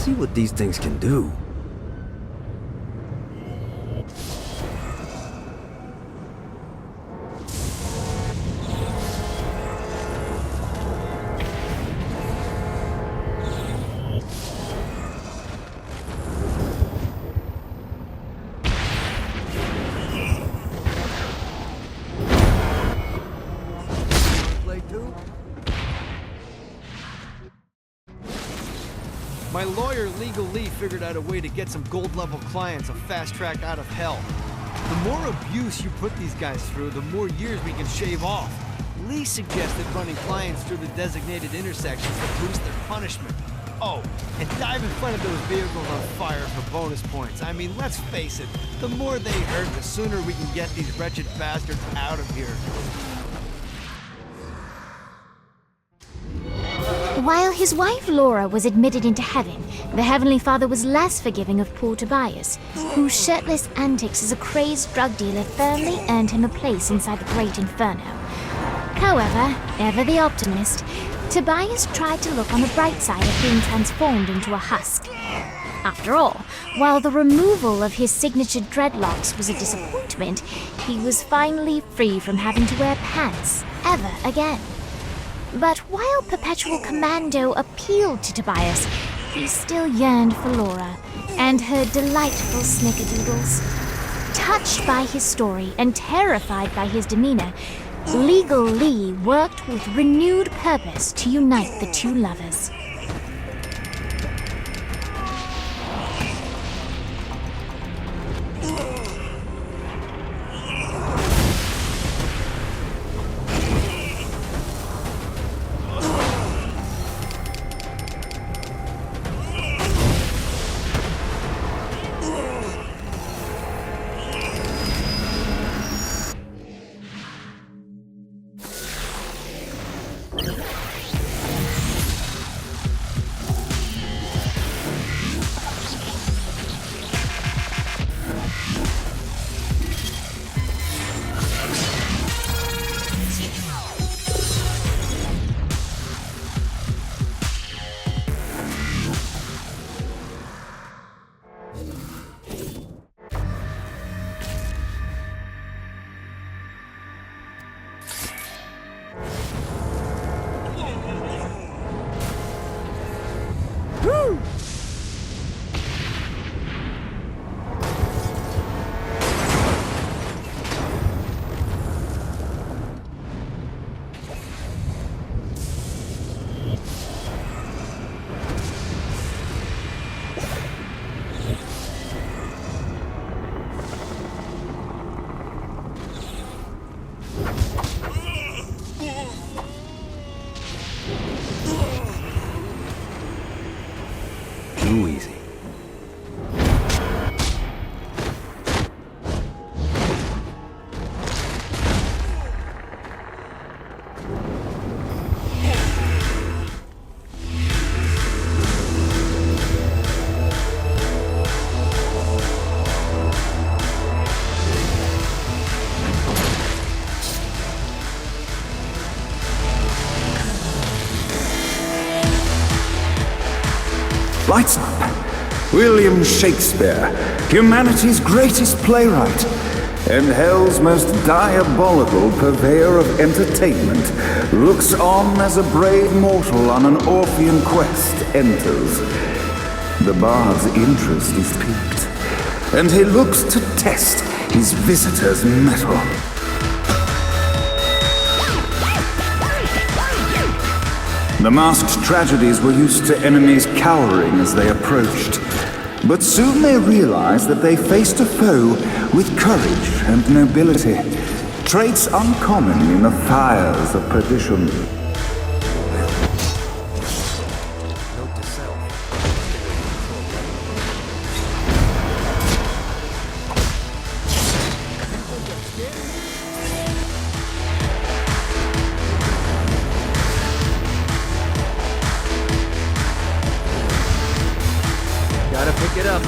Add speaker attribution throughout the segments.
Speaker 1: see what these things can do.
Speaker 2: My lawyer, Legal Lee, figured out a way to get some gold-level clients a fast track out of hell. The more abuse you put these guys through, the more years we can shave off. Lee suggested running clients through the designated intersections to boost their punishment. Oh, and dive in front of those vehicles on fire for bonus points. I mean, let's face it, the more they hurt, the sooner we can get these wretched bastards out of here.
Speaker 3: While his wife Laura was admitted into heaven, the Heavenly Father was less forgiving of poor Tobias, whose shirtless antics as a crazed drug dealer firmly earned him a place inside the Great Inferno. However, ever the optimist, Tobias tried to look on the bright side of being transformed into a husk. After all, while the removal of his signature dreadlocks was a disappointment, he was finally free from having to wear pants ever again. But while Perpetual Commando appealed to Tobias, he still yearned for Laura and her delightful snickerdoodles. Touched by his story and terrified by his demeanor, Legal Lee worked with renewed purpose to unite the two lovers.
Speaker 1: Too easy.
Speaker 4: Lights up. William Shakespeare, humanity's greatest playwright, and hell's most diabolical purveyor of entertainment, looks on as a brave mortal on an Orphean quest enters. The bard's interest is piqued, and he looks to test his visitor's mettle. The masked tragedies were used to enemies cowering as they approached. But soon they realized that they faced a foe with courage and nobility, traits uncommon in the fires of perdition.
Speaker 1: Note to self. Gotta pick it up.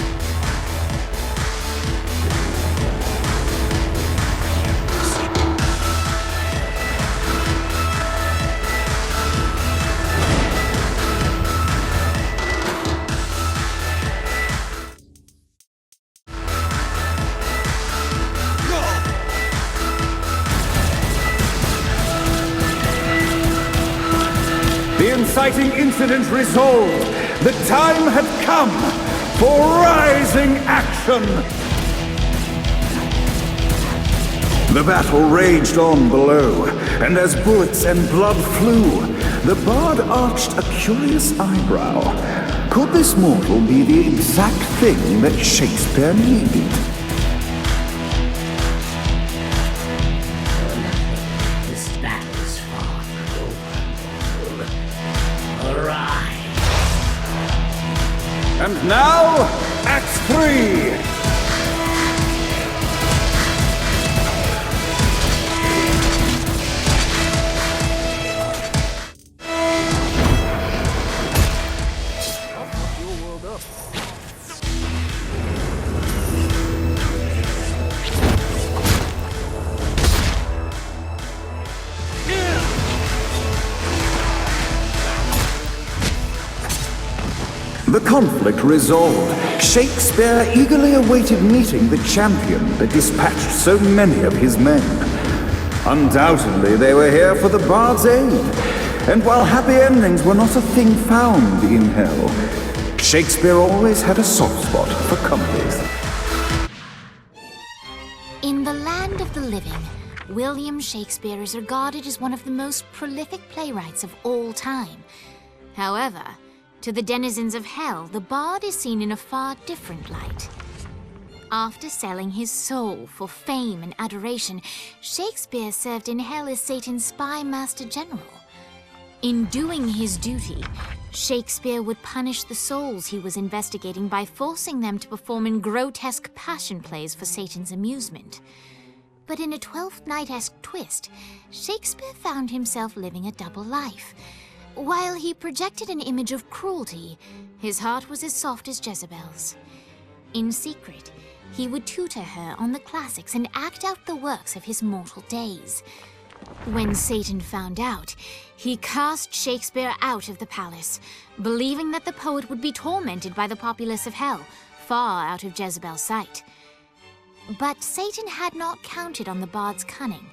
Speaker 4: inciting incident resolved, the time had come for rising action! The battle raged on below, and as bullets and blood flew, the bard arched a curious eyebrow. Could this mortal be the exact thing that Shakespeare needed?
Speaker 5: This battle is far from over. Arise!
Speaker 4: And now, Act 3! The conflict resolved, Shakespeare eagerly awaited meeting the champion that dispatched so many of his men. Undoubtedly, they were here for the bard's aid, and while happy endings were not a thing found in hell, Shakespeare always had a soft spot for comedies.
Speaker 3: In the land of the living, William Shakespeare is regarded as one of the most prolific playwrights of all time. However, to the denizens of hell, the bard is seen in a far different light. After selling his soul for fame and adoration, Shakespeare served in hell as Satan's spy master general. In doing his duty, Shakespeare would punish the souls he was investigating by forcing them to perform in grotesque passion plays for Satan's amusement. But in a Twelfth Night-esque twist, Shakespeare found himself living a double life. While he projected an image of cruelty, his heart was as soft as Jezebel's. In secret, he would tutor her on the classics and act out the works of his mortal days. When Satan found out, he cast Shakespeare out of the palace, believing that the poet would be tormented by the populace of hell, far out of Jezebel's sight. But Satan had not counted on the bard's cunning.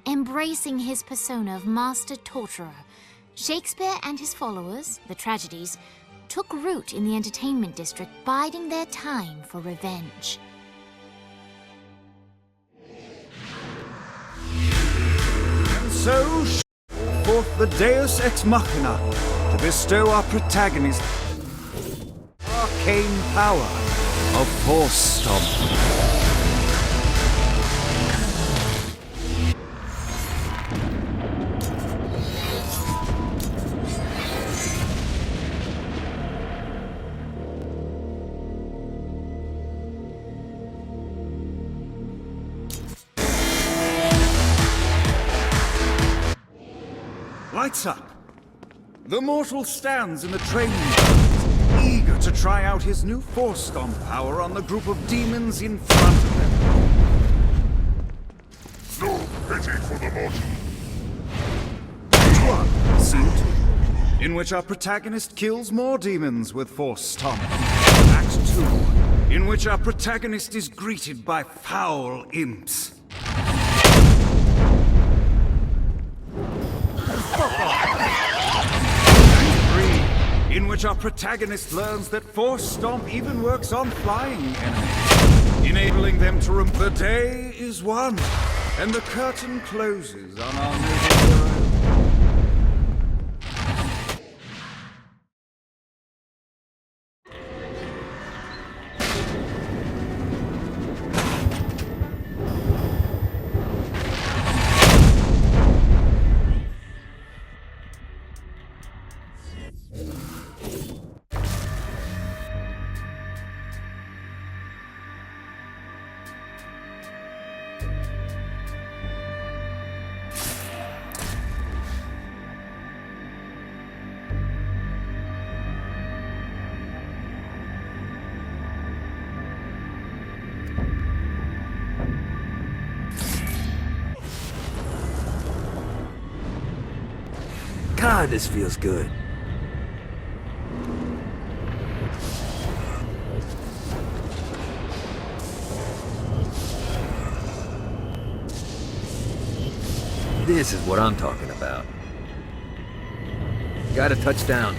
Speaker 3: Embracing his persona of master torturer, Shakespeare and his followers, the tragedies, took root in the entertainment district, biding their time for revenge.
Speaker 4: And so, forth the Deus Ex Machina to bestow our protagonist arcane power of Force Stomp. Lights up. The mortal stands in the training grounds, eager to try out his new Force Stomp power on the group of demons in front of him.
Speaker 6: No pity for the mortal.
Speaker 4: Act 1, Scene 2, in which our protagonist kills more demons with Force Stomp. Act 2, in which our protagonist is greeted by foul imps. In which our protagonist learns that Force Stomp even works on flying enemies, enabling them to The day is won, and the curtain closes on our noble hero.
Speaker 1: God, this feels good. This is what I'm talking about. Got a touchdown.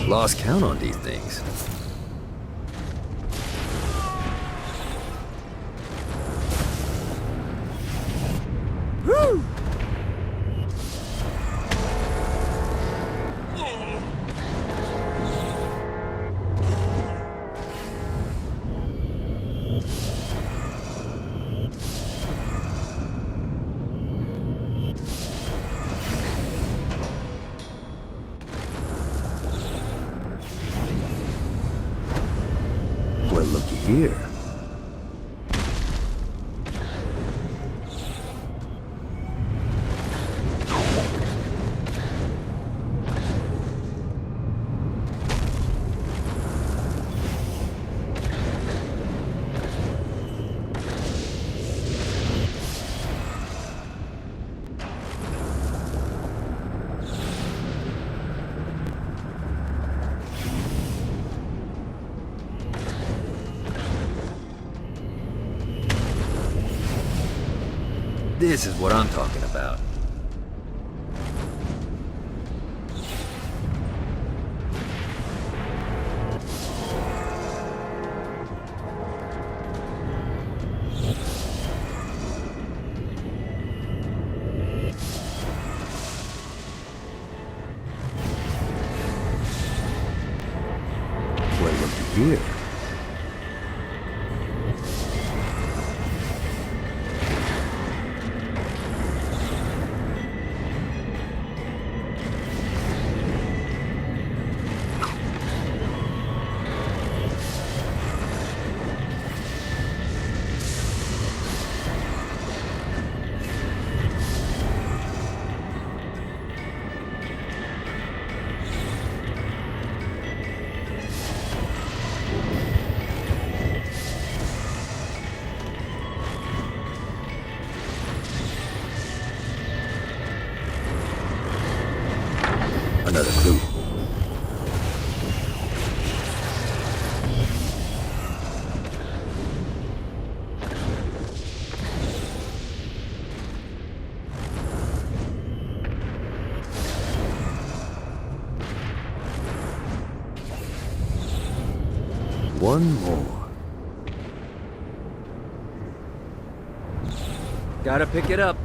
Speaker 1: Lost count on these things. Well, looky here. This is what I'm talking about. Well, looky here. Another clue. One more. Gotta pick it up.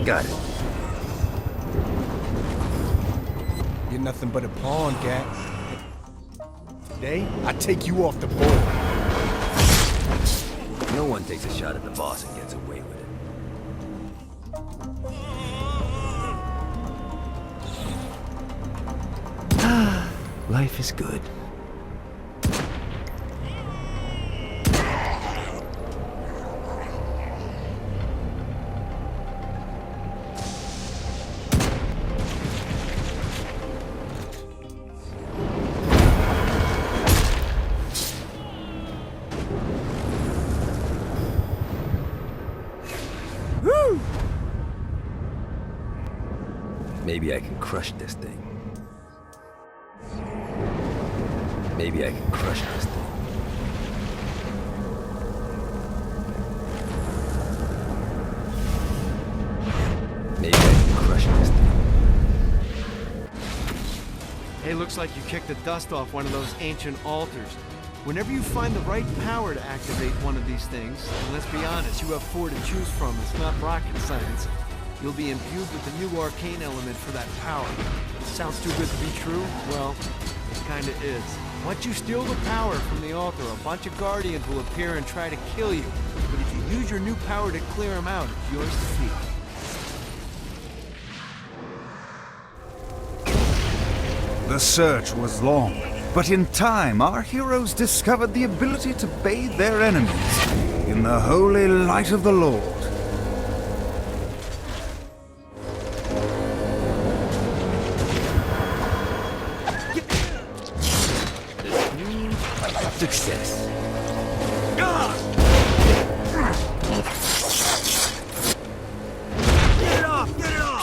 Speaker 1: Got it.
Speaker 2: You're nothing but a pawn, Gat. Today, I take you off the board.
Speaker 1: No one takes a shot at the boss and gets away with it. Life is good. Maybe I can crush this thing. Maybe I can crush this thing. Maybe I can crush this thing.
Speaker 2: Hey, looks like you kicked the dust off one of those ancient altars. Whenever you find the right power to activate one of these things, and let's be honest, you have 4 to choose from, it's not rocket science, you'll be imbued with the new arcane element for that power. Sounds too good to be true? Well, it kinda is. Once you steal the power from the altar, a bunch of Guardians will appear and try to kill you. But if you use your new power to clear them out, it's yours to keep.
Speaker 4: The search was long But in time, our heroes discovered the ability to bathe their enemies in the holy light of the Lord.
Speaker 1: Success.
Speaker 2: Get it off! Get it off!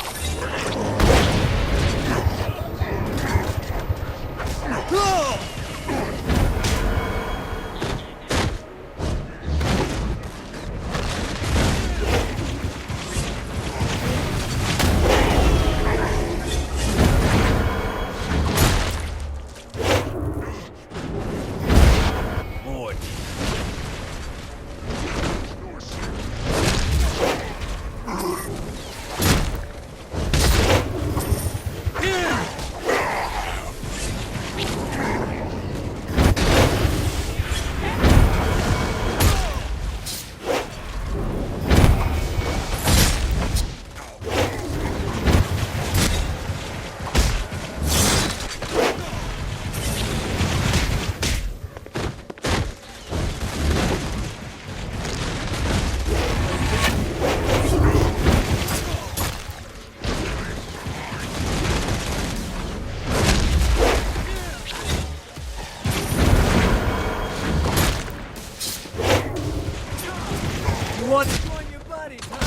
Speaker 2: Want to join your buddies, huh?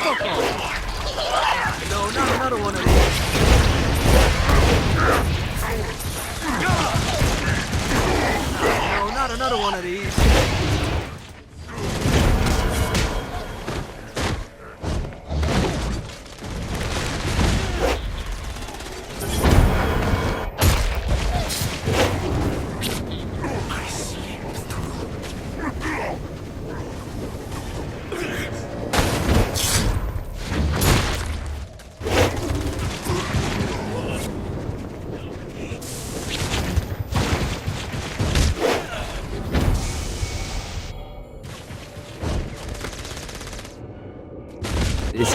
Speaker 2: Fuck off. No, not another one of these. No, not another one of these.
Speaker 1: It's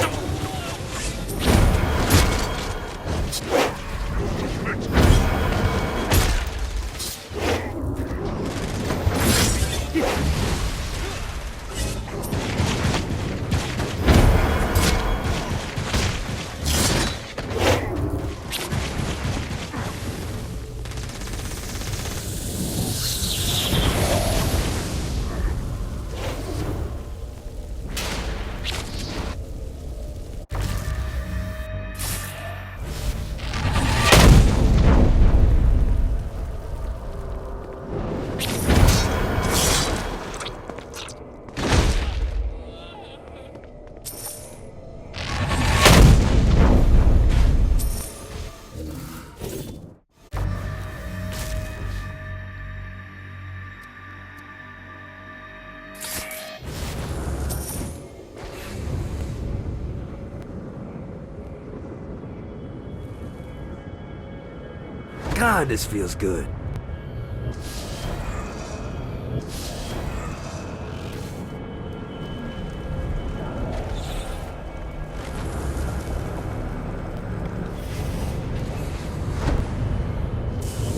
Speaker 1: God, this feels good.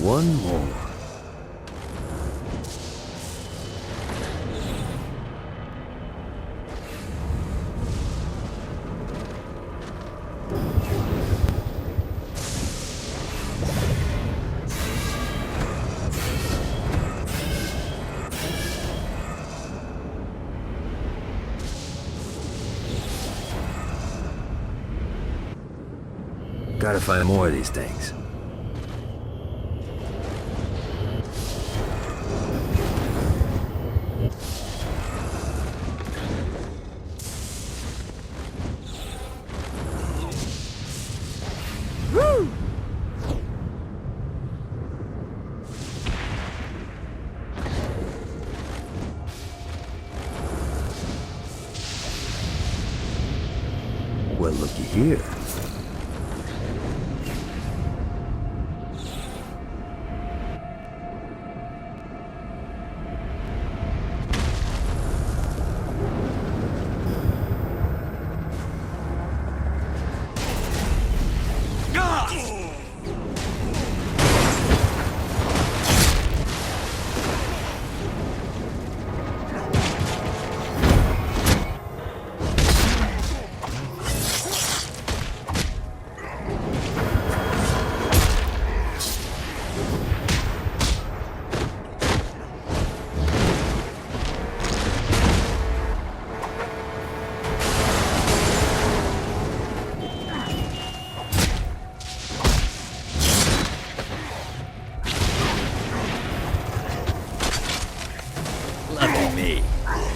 Speaker 1: One more. Gotta find more of these things. Well, looky here.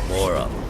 Speaker 1: More of them.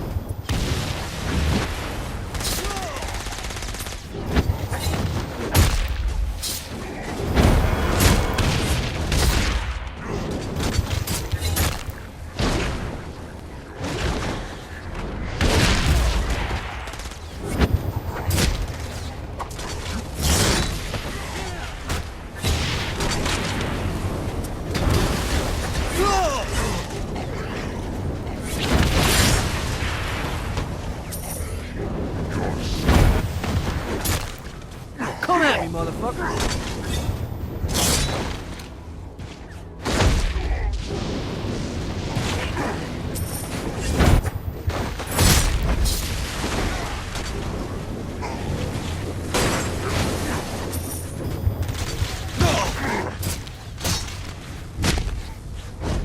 Speaker 2: Come at me, motherfucker!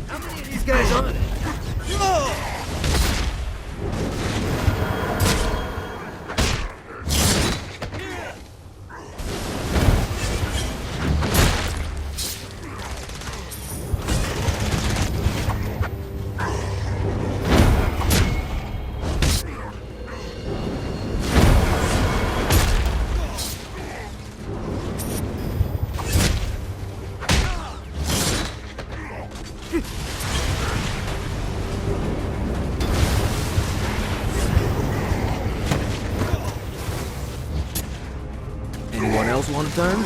Speaker 2: How many of these guys are there?
Speaker 1: Anyone else want a turn?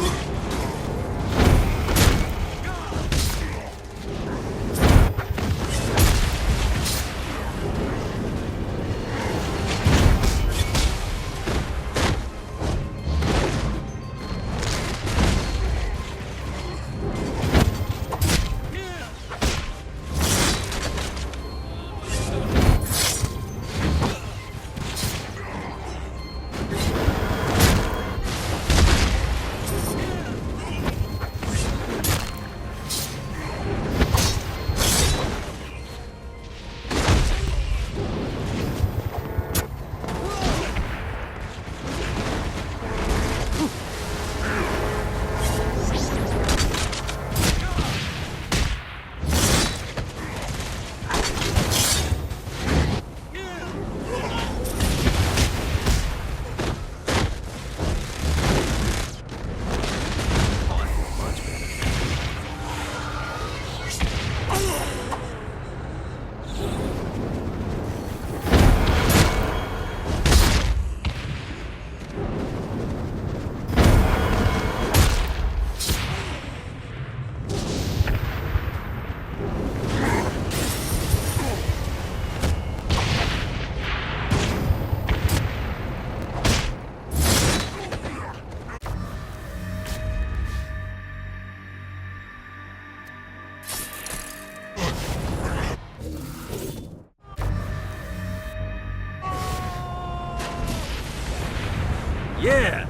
Speaker 1: Yeah!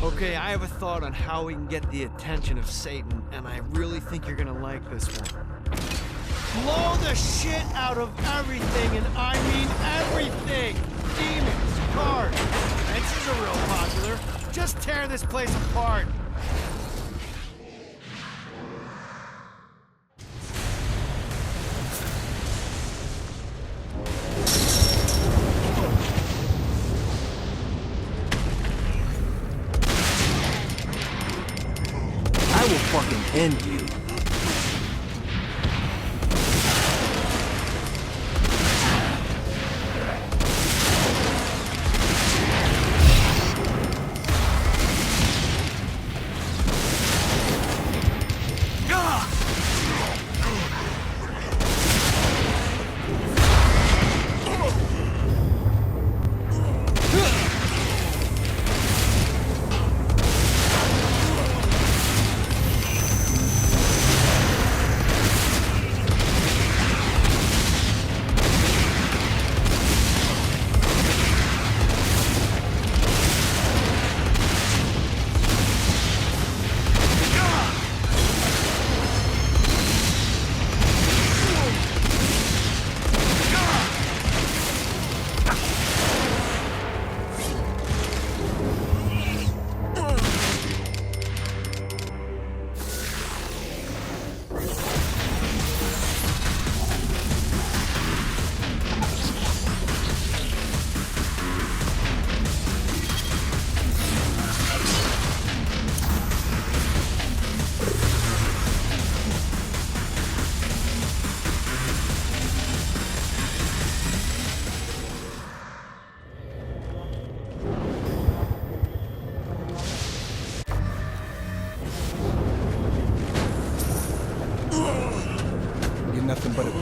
Speaker 2: Okay, I have a thought on how we can get the attention of Satan, and I really think you're gonna like this one. Blow the shit out of everything, and I mean everything! Demons, cars, fences are real popular. Just tear this place apart.
Speaker 1: I will fucking end you.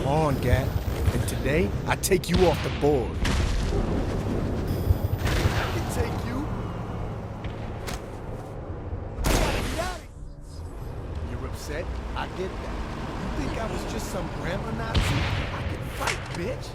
Speaker 7: on, Gat. And today, I take you off the board. I can take you. I gotta get out of here. You're upset? I get that. You think I was just some grammar Nazi? I can fight, bitch.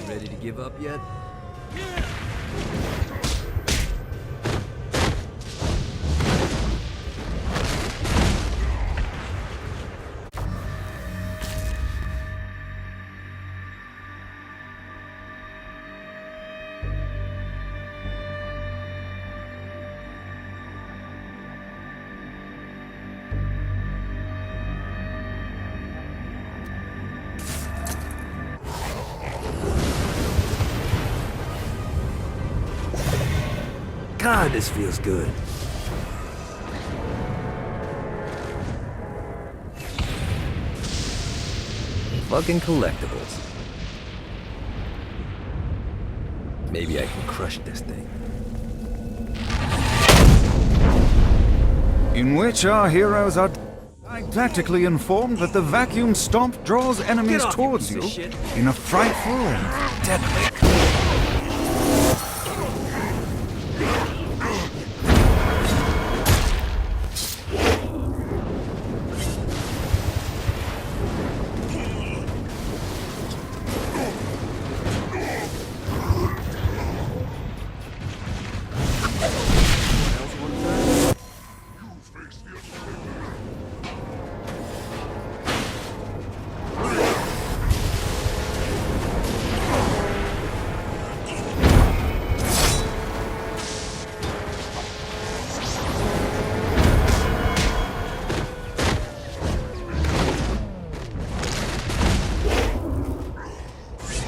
Speaker 1: Ready to give up yet? God, this feels good. Fucking collectibles. Maybe I can crush this thing.
Speaker 4: In which our heroes are didactically informed that the vacuum stomp draws enemies
Speaker 1: Get off, you
Speaker 4: towards
Speaker 1: piece
Speaker 4: you
Speaker 1: of shit.
Speaker 4: in a frightful and deadly.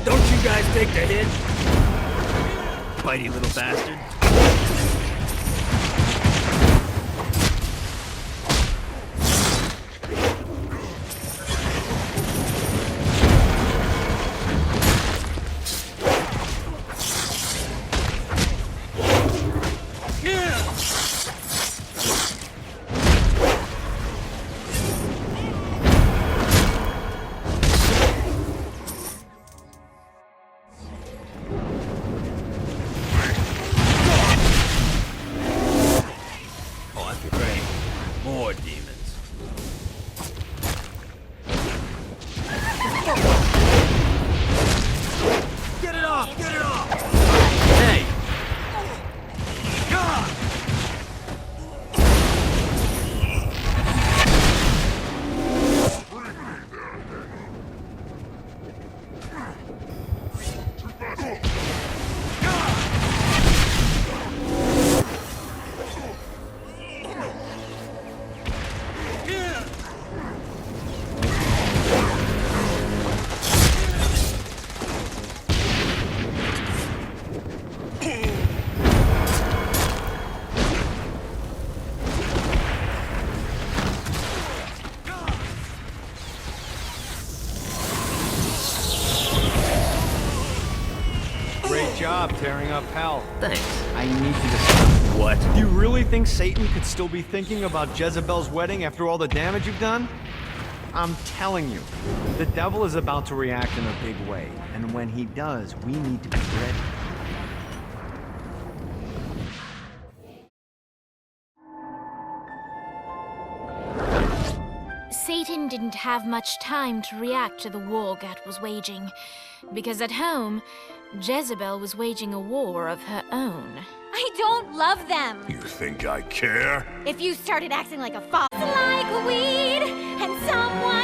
Speaker 1: Don't you guys take the hit? Bitey little bastard. More demons. Get it off! Get it off! Hey! God!
Speaker 2: Great job tearing up hell.
Speaker 1: Thanks.
Speaker 2: I need you to stop.
Speaker 1: What?
Speaker 2: Do you really think Satan could still be thinking about Jezebel's wedding after all the damage you've done? I'm telling you, the devil is about to react in a big way, and when he does, we need to be ready.
Speaker 3: Satan didn't have much time to react to the war Gat was waging, because at home, Jezebel was waging a war of her own.
Speaker 8: I don't love them.
Speaker 6: You think I care?
Speaker 8: If you started acting like a fox, like a weed, and someone